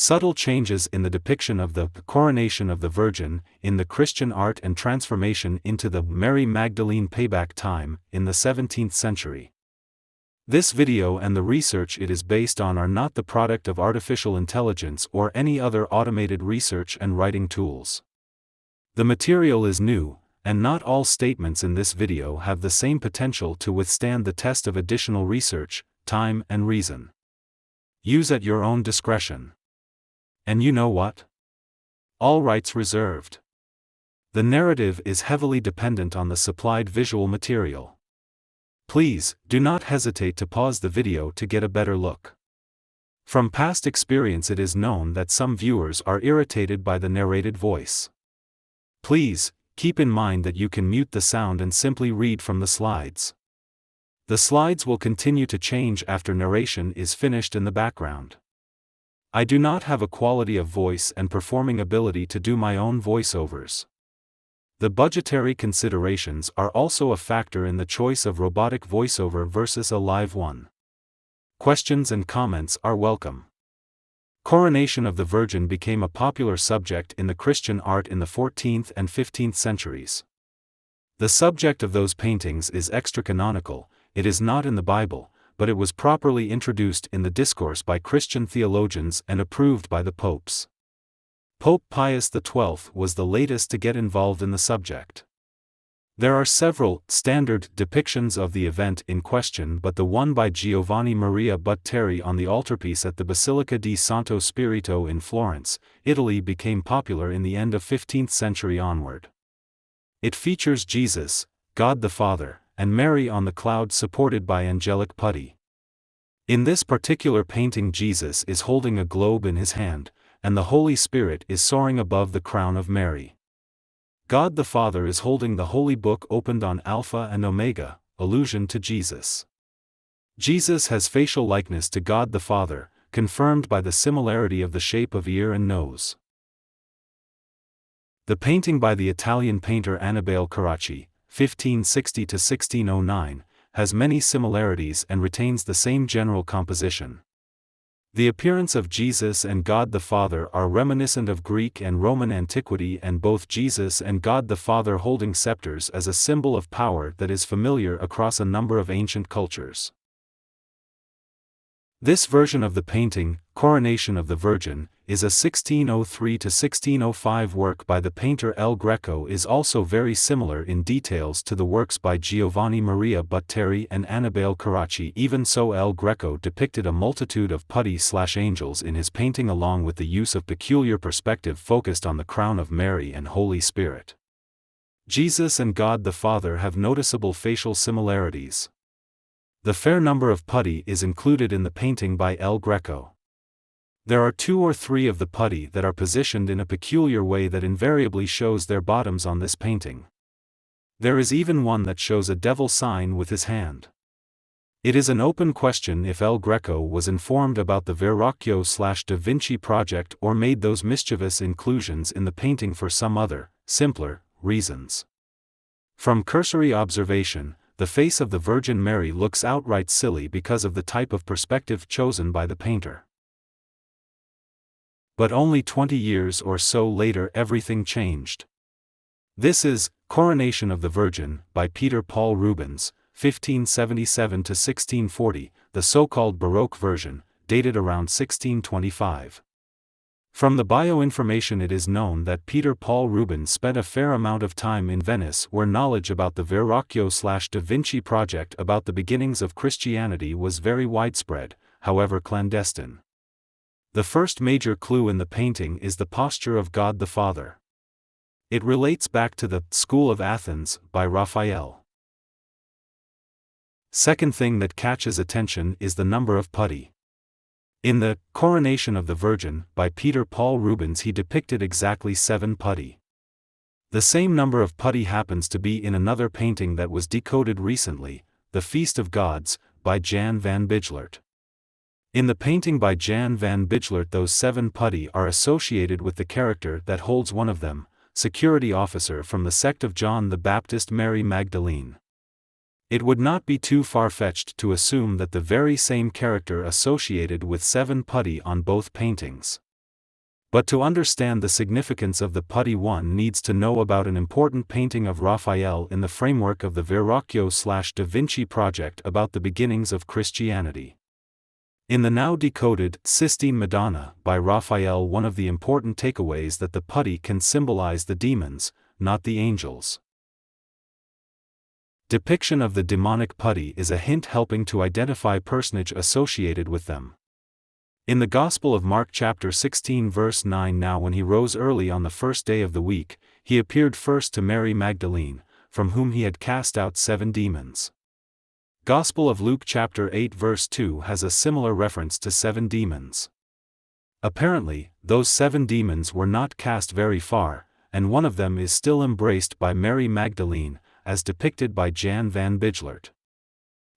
Subtle changes in the depiction of the Coronation of the Virgin in the Christian art and transformation into the Mary Magdalene Payback time in the 17th century. This video and the research it is based on are not the product of artificial intelligence or any other automated research and writing tools. The material is new, and not all statements in this video have the same potential to withstand the test of additional research, time and reason. Use at your own discretion. And you know what? All rights reserved. The narrative is heavily dependent on the supplied visual material. Please, do not hesitate to pause the video to get a better look. From past experience, it is known that some viewers are irritated by the narrated voice. Please, keep in mind that you can mute the sound and simply read from the slides. The slides will continue to change after narration is finished in the background. I do not have a quality of voice and performing ability to do my own voiceovers. The budgetary considerations are also a factor in the choice of robotic voiceover versus a live one. Questions and comments are welcome. Coronation of the Virgin became a popular subject in the Christian art in the 14th and 15th centuries. The subject of those paintings is extra-canonical, it is not in the Bible, but it was properly introduced in the discourse by Christian theologians and approved by the popes. Pope Pius XII was the latest to get involved in the subject. There are several standard depictions of the event in question, but the one by Giovanni Maria Butteri on the altarpiece at the Basilica di Santo Spirito in Florence, Italy became popular in the end of 15th century onward. It features Jesus, God the Father, and Mary on the cloud supported by angelic putty. In this particular painting, Jesus is holding a globe in his hand, and the Holy Spirit is soaring above the crown of Mary. God the Father is holding the Holy Book opened on Alpha and Omega, allusion to Jesus. Jesus has facial likeness to God the Father, confirmed by the similarity of the shape of ear and nose. The painting by the Italian painter Annibale Carracci, 1560 to 1609, has many similarities and retains the same general composition. The appearance of Jesus and God the Father are reminiscent of Greek and Roman antiquity, and both Jesus and God the Father holding scepters as a symbol of power that is familiar across a number of ancient cultures. This version of the painting, Coronation of the Virgin, is a 1603 to 1605 work by the painter El Greco. Is also very similar in details to the works by Giovanni Maria Butteri and Annibale Carracci. Even so, El Greco depicted a multitude of putty/angels in his painting, along with the use of peculiar perspective focused on the crown of Mary and Holy Spirit. Jesus and God the Father have noticeable facial similarities. The fair number of putty is included in the painting by El Greco. There are 2 or 3 of the putty that are positioned in a peculiar way that invariably shows their bottoms on this painting. There is even one that shows a devil sign with his hand. It is an open question if El Greco was informed about the Verrocchio/Da Vinci project or made those mischievous inclusions in the painting for some other, simpler, reasons. From cursory observation, the face of the Virgin Mary looks outright silly because of the type of perspective chosen by the painter. But only 20 years or so later everything changed. This is Coronation of the Virgin by Peter Paul Rubens, 1577 to 1640, the so-called Baroque version, dated around 1625. From the bioinformation it is known that Peter Paul Rubens spent a fair amount of time in Venice, where knowledge about the Verrocchio/Da Vinci project about the beginnings of Christianity was very widespread, however clandestine. The first major clue in the painting is the posture of God the Father. It relates back to the School of Athens by Raphael. Second thing that catches attention is the number of putty. In the Coronation of the Virgin by Peter Paul Rubens he depicted exactly 7 putty. The same number of putty happens to be in another painting that was decoded recently, The Feast of Gods, by Jan van Bijlert. In the painting by Jan van Bijlert those 7 putty are associated with the character that holds one of them, security officer from the sect of John the Baptist, Mary Magdalene. It would not be too far-fetched to assume that the very same character associated with 7 putty on both paintings. But to understand the significance of the putty, one needs to know about an important painting of Raphael in the framework of the Verrocchio/Da Vinci project about the beginnings of Christianity. In the now decoded Sistine Madonna by Raphael, one of the important takeaways that the putty can symbolize the demons, not the angels. Depiction of the demonic putty is a hint helping to identify personage associated with them. In the Gospel of Mark chapter 16 verse 9, now when he rose early on the first day of the week, he appeared first to Mary Magdalene, from whom he had cast out 7 demons. Gospel of Luke chapter 8 verse 2 has a similar reference to 7 demons. Apparently, those 7 demons were not cast very far, and one of them is still embraced by Mary Magdalene, as depicted by Jan van Bijlert.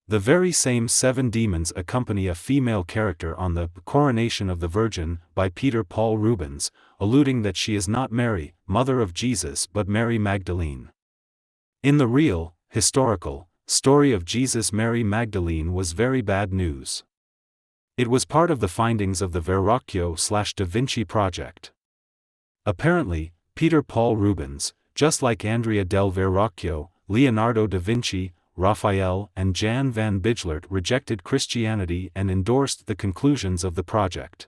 The very same 7 demons accompany a female character on the Coronation of the Virgin by Peter Paul Rubens, alluding that she is not Mary, mother of Jesus, but Mary Magdalene. In the real, historical, story of Jesus, Mary Magdalene was very bad news. It was part of the findings of the Verrocchio/Da Vinci project. Apparently, Peter Paul Rubens, just like Andrea del Verrocchio, Leonardo da Vinci, Raphael, and Jan van Bijlert, rejected Christianity and endorsed the conclusions of the project.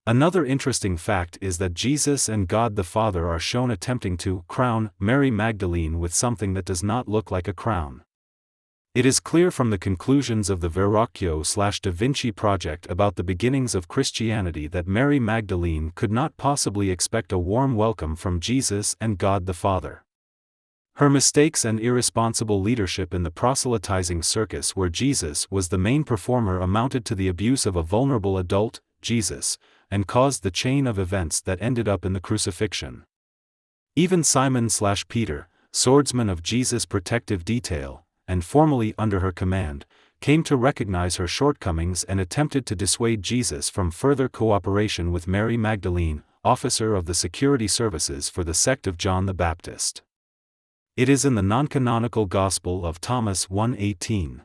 Another interesting fact is that Jesus and God the Father are shown attempting to crown Mary Magdalene with something that does not look like a crown. It is clear from the conclusions of the Verrocchio/Da Vinci project about the beginnings of Christianity that Mary Magdalene could not possibly expect a warm welcome from Jesus and God the Father. Her mistakes and irresponsible leadership in the proselytizing circus where Jesus was the main performer amounted to the abuse of a vulnerable adult, Jesus, and caused the chain of events that ended up in the crucifixion. Even Simon/Peter, swordsman of Jesus' protective detail, and formerly under her command, came to recognize her shortcomings and attempted to dissuade Jesus from further cooperation with Mary Magdalene, officer of the security services for the sect of John the Baptist. It is in the non-canonical Gospel of Thomas 1:18.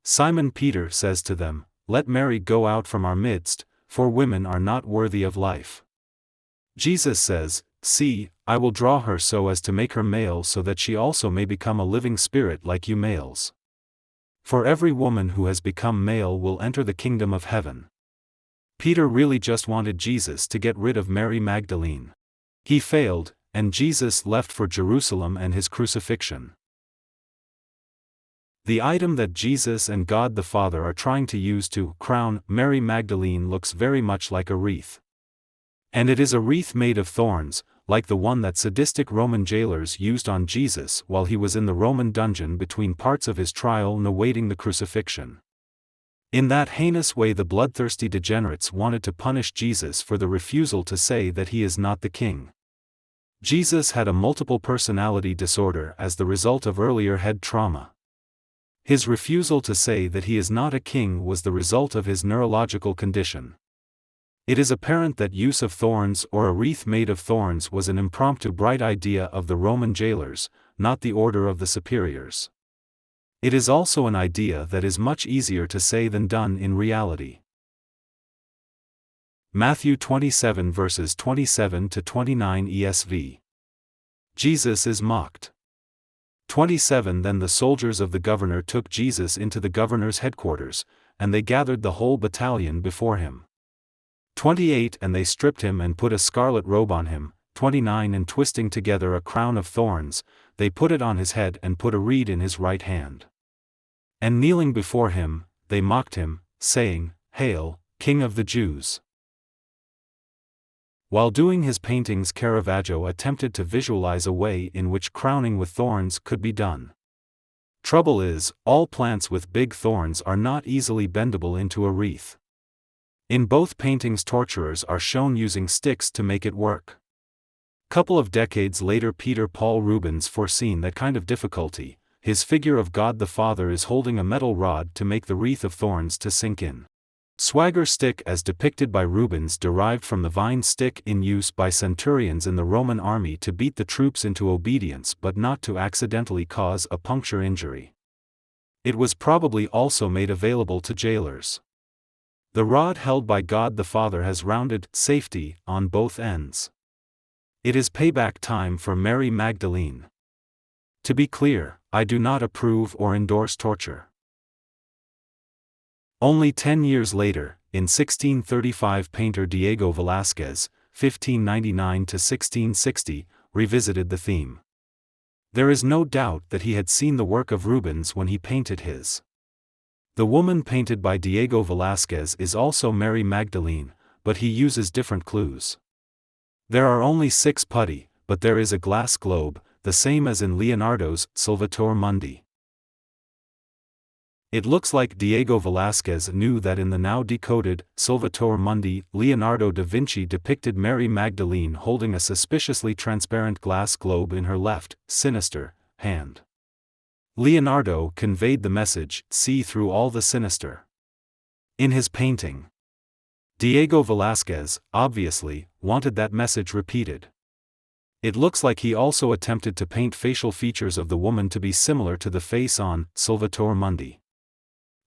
Simon Peter says to them, "Let Mary go out from our midst, for women are not worthy of life." Jesus says, "See, I will draw her so as to make her male so that she also may become a living spirit like you males. For every woman who has become male will enter the kingdom of heaven." Peter really just wanted Jesus to get rid of Mary Magdalene. He failed, and Jesus left for Jerusalem and his crucifixion. The item that Jesus and God the Father are trying to use to crown Mary Magdalene looks very much like a wreath. And it is a wreath made of thorns, like the one that sadistic Roman jailers used on Jesus while he was in the Roman dungeon between parts of his trial and awaiting the crucifixion. In that heinous way, the bloodthirsty degenerates wanted to punish Jesus for the refusal to say that he is not the king. Jesus had a multiple personality disorder as the result of earlier head trauma. His refusal to say that he is not a king was the result of his neurological condition. It is apparent that use of thorns or a wreath made of thorns was an impromptu bright idea of the Roman jailers, not the order of the superiors. It is also an idea that is much easier to say than done in reality. Matthew 27 verses 27 to 29 ESV. Jesus is mocked. 27 Then the soldiers of the governor took Jesus into the governor's headquarters, and they gathered the whole battalion before him. 28 And they stripped him and put a scarlet robe on him. 29 And twisting together a crown of thorns, they put it on his head and put a reed in his right hand. And kneeling before him, they mocked him, saying, "Hail, King of the Jews!" While doing his paintings, Caravaggio attempted to visualize a way in which crowning with thorns could be done. Trouble is, all plants with big thorns are not easily bendable into a wreath. In both paintings, torturers are shown using sticks to make it work. Couple of decades later, Peter Paul Rubens foreseen that kind of difficulty. His figure of God the Father is holding a metal rod to make the wreath of thorns to sink in. Swagger stick, as depicted by Rubens, derived from the vine stick in use by centurions in the Roman army to beat the troops into obedience but not to accidentally cause a puncture injury. It was probably also made available to jailers. The rod held by God the Father has rounded safety on both ends. It is payback time for Mary Magdalene. To be clear, I do not approve or endorse torture. Only 10 years later, in 1635, painter Diego Velázquez, 1599–1660, revisited the theme. There is no doubt that he had seen the work of Rubens when he painted his. The woman painted by Diego Velázquez is also Mary Magdalene, but he uses different clues. There are only 6 putti, but there is a glass globe, the same as in Leonardo's Solvitur Mundi. It looks like Diego Velázquez knew that in the now decoded Solvitur Mundi, Leonardo da Vinci depicted Mary Magdalene holding a suspiciously transparent glass globe in her left, sinister, hand. Leonardo conveyed the message, "See through all the sinister." In his painting, Diego Velázquez, obviously, wanted that message repeated. It looks like he also attempted to paint facial features of the woman to be similar to the face on Solvitur Mundi.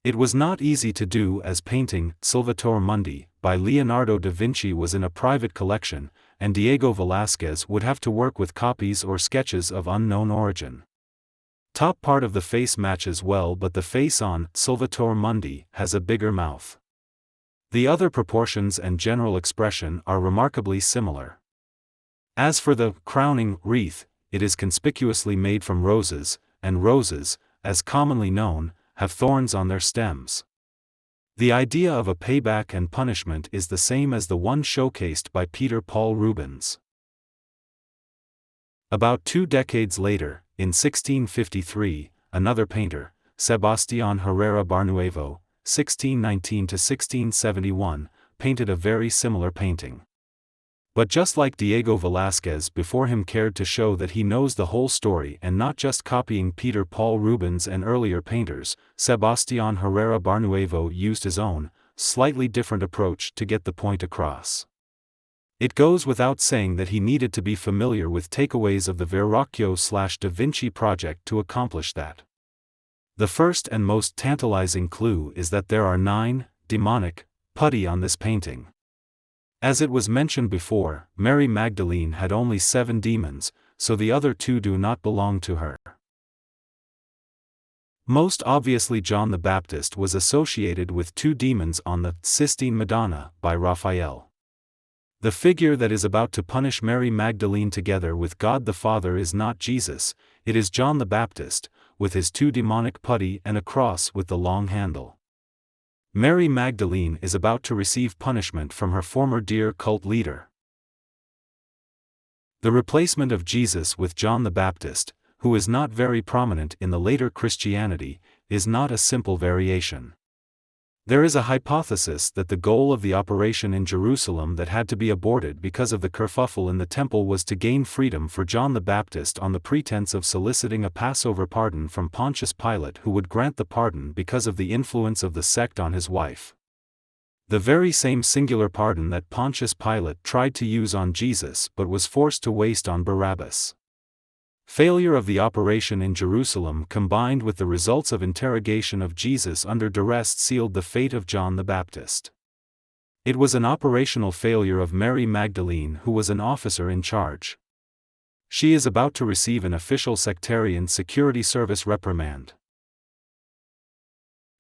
It was not easy to do, as painting Solvitur Mundi by Leonardo da Vinci was in a private collection, and Diego Velázquez would have to work with copies or sketches of unknown origin. Top part of the face matches well, but the face on Solvitur Mundi has a bigger mouth. The other proportions and general expression are remarkably similar. As for the crowning wreath, it is conspicuously made from roses, and roses, as commonly known, have thorns on their stems. The idea of a payback and punishment is the same as the one showcased by Peter Paul Rubens. About 2 decades later, in 1653, another painter, Sebastián Herrera Barnuevo, 1619–1671, painted a very similar painting. But just like Diego Velázquez before him cared to show that he knows the whole story and not just copying Peter Paul Rubens and earlier painters, Sebastián Herrera Barnuevo used his own, slightly different approach to get the point across. It goes without saying that he needed to be familiar with takeaways of the Verrocchio/Da Vinci project to accomplish that. The first and most tantalizing clue is that there are 9 demonic putti on this painting. As it was mentioned before, Mary Magdalene had only 7 demons, so the other 2 do not belong to her. Most obviously, John the Baptist was associated with 2 demons on the Sistine Madonna by Raphael. The figure that is about to punish Mary Magdalene together with God the Father is not Jesus, it is John the Baptist, with his 2 demonic putti and a cross with the long handle. Mary Magdalene is about to receive punishment from her former dear cult leader. The replacement of Jesus with John the Baptist, who is not very prominent in the later Christianity, is not a simple variation. There is a hypothesis that the goal of the operation in Jerusalem that had to be aborted because of the kerfuffle in the temple was to gain freedom for John the Baptist on the pretense of soliciting a Passover pardon from Pontius Pilate, who would grant the pardon because of the influence of the sect on his wife. The very same singular pardon that Pontius Pilate tried to use on Jesus but was forced to waste on Barabbas. Failure of the operation in Jerusalem combined with the results of interrogation of Jesus under duress sealed the fate of John the Baptist. It was an operational failure of Mary Magdalene, who was an officer in charge. She is about to receive an official sectarian security service reprimand.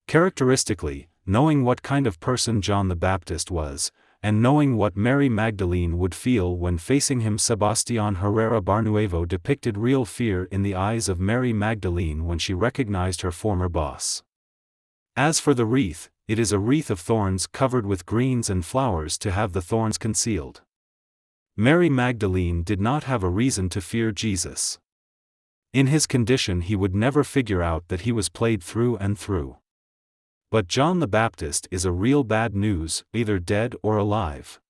Characteristically, knowing what kind of person John the Baptist was, and knowing what Mary Magdalene would feel when facing him, Sebastián Herrera Barnuevo depicted real fear in the eyes of Mary Magdalene when she recognized her former boss. As for the wreath, it is a wreath of thorns covered with greens and flowers to have the thorns concealed. Mary Magdalene did not have a reason to fear Jesus. In his condition he would never figure out that he was played through and through. But John the Baptist is a real bad news, either dead or alive.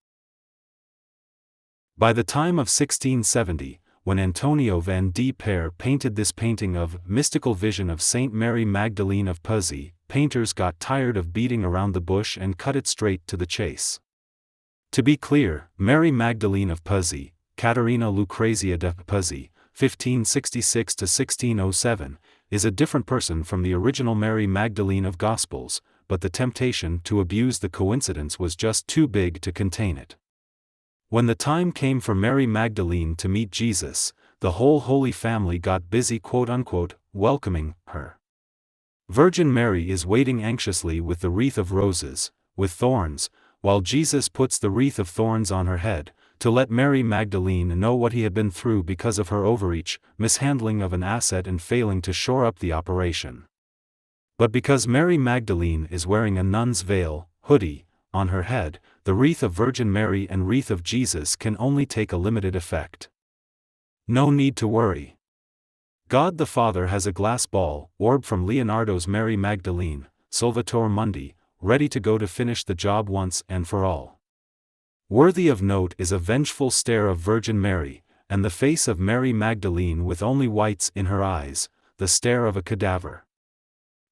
By the time of 1670, when Antonio van D Pere painted this painting of Mystical Vision of Saint Mary Magdalene of Puzzi, painters got tired of beating around the bush and cut it straight to the chase. To be clear, Mary Magdalene of Puzzi, Caterina Lucrezia de Puzzi, 1566–1607, is a different person from the original Mary Magdalene of Gospels, but the temptation to abuse the coincidence was just too big to contain it. When the time came for Mary Magdalene to meet Jesus, the whole Holy Family got busy quote-unquote welcoming her. Virgin Mary is waiting anxiously with the wreath of roses, with thorns, while Jesus puts the wreath of thorns on her head, to let Mary Magdalene know what he had been through because of her overreach, mishandling of an asset and failing to shore up the operation. But because Mary Magdalene is wearing a nun's veil, hoodie, on her head, the wreath of Virgin Mary and wreath of Jesus can only take a limited effect. No need to worry. God the Father has a glass ball, orb from Leonardo's Mary Magdalene, Solvitur Mundi, ready to go to finish the job once and for all. Worthy of note is a vengeful stare of Virgin Mary, and the face of Mary Magdalene with only whites in her eyes, the stare of a cadaver.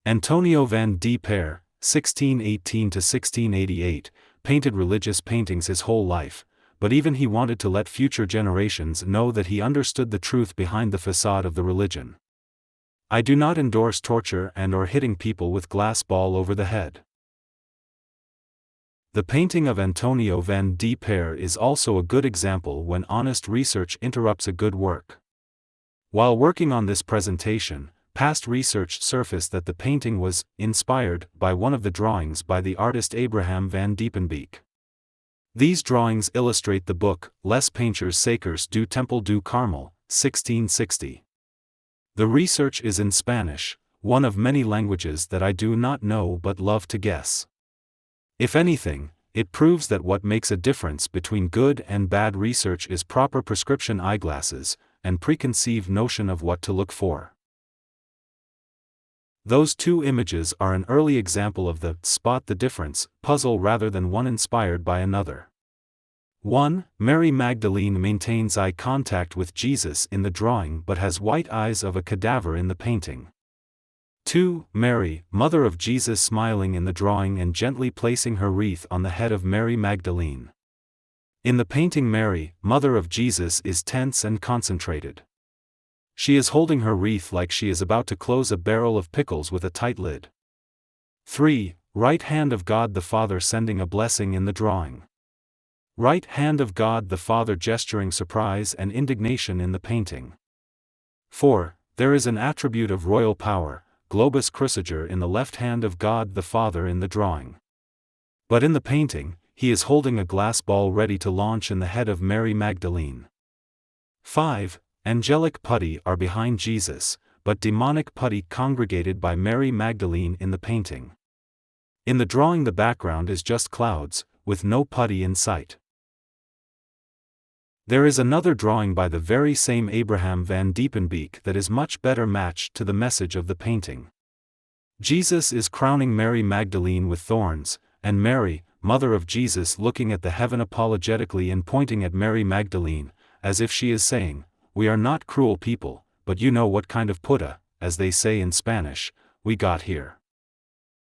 Antonio van D Pere, 1618–1688, painted religious paintings his whole life, but even he wanted to let future generations know that he understood the truth behind the facade of the religion. I do not endorse torture and/or hitting people with glass ball over the head. The painting of Antonio van D Pere is also a good example when honest research interrupts a good work. While working on this presentation, past research surfaced that the painting was inspired by one of the drawings by the artist Abraham van Diepenbeeck. These drawings illustrate the book Les Peintures Sacres du Temple du Carmel, 1660. The research is in Spanish, one of many languages that I do not know but love to guess. If anything, it proves that what makes a difference between good and bad research is proper prescription eyeglasses, and preconceived notion of what to look for. Those two images are an early example of the spot the difference puzzle rather than one inspired by another. 1. Mary Magdalene maintains eye contact with Jesus in the drawing but has white eyes of a cadaver in the painting. 2. Mary, mother of Jesus, smiling in the drawing and gently placing her wreath on the head of Mary Magdalene. In the painting, Mary, mother of Jesus, is tense and concentrated. She is holding her wreath like she is about to close a barrel of pickles with a tight lid. 3. Right hand of God the Father sending a blessing in the drawing. Right hand of God the Father gesturing surprise and indignation in the painting. 4. There is an attribute of royal power, globus cruciger, in the left hand of God the Father in the drawing. But in the painting, he is holding a glass ball ready to launch in the head of Mary Magdalene. 5. Angelic putti are behind Jesus, but demonic putti congregated by Mary Magdalene in the painting. In the drawing the background is just clouds, with no putti in sight. There is another drawing by the very same Abraham van Diepenbeeck that is much better matched to the message of the painting. Jesus is crowning Mary Magdalene with thorns, and Mary, mother of Jesus, looking at the heaven apologetically and pointing at Mary Magdalene, as if she is saying, "We are not cruel people, but you know what kind of puta, as they say in Spanish, we got here."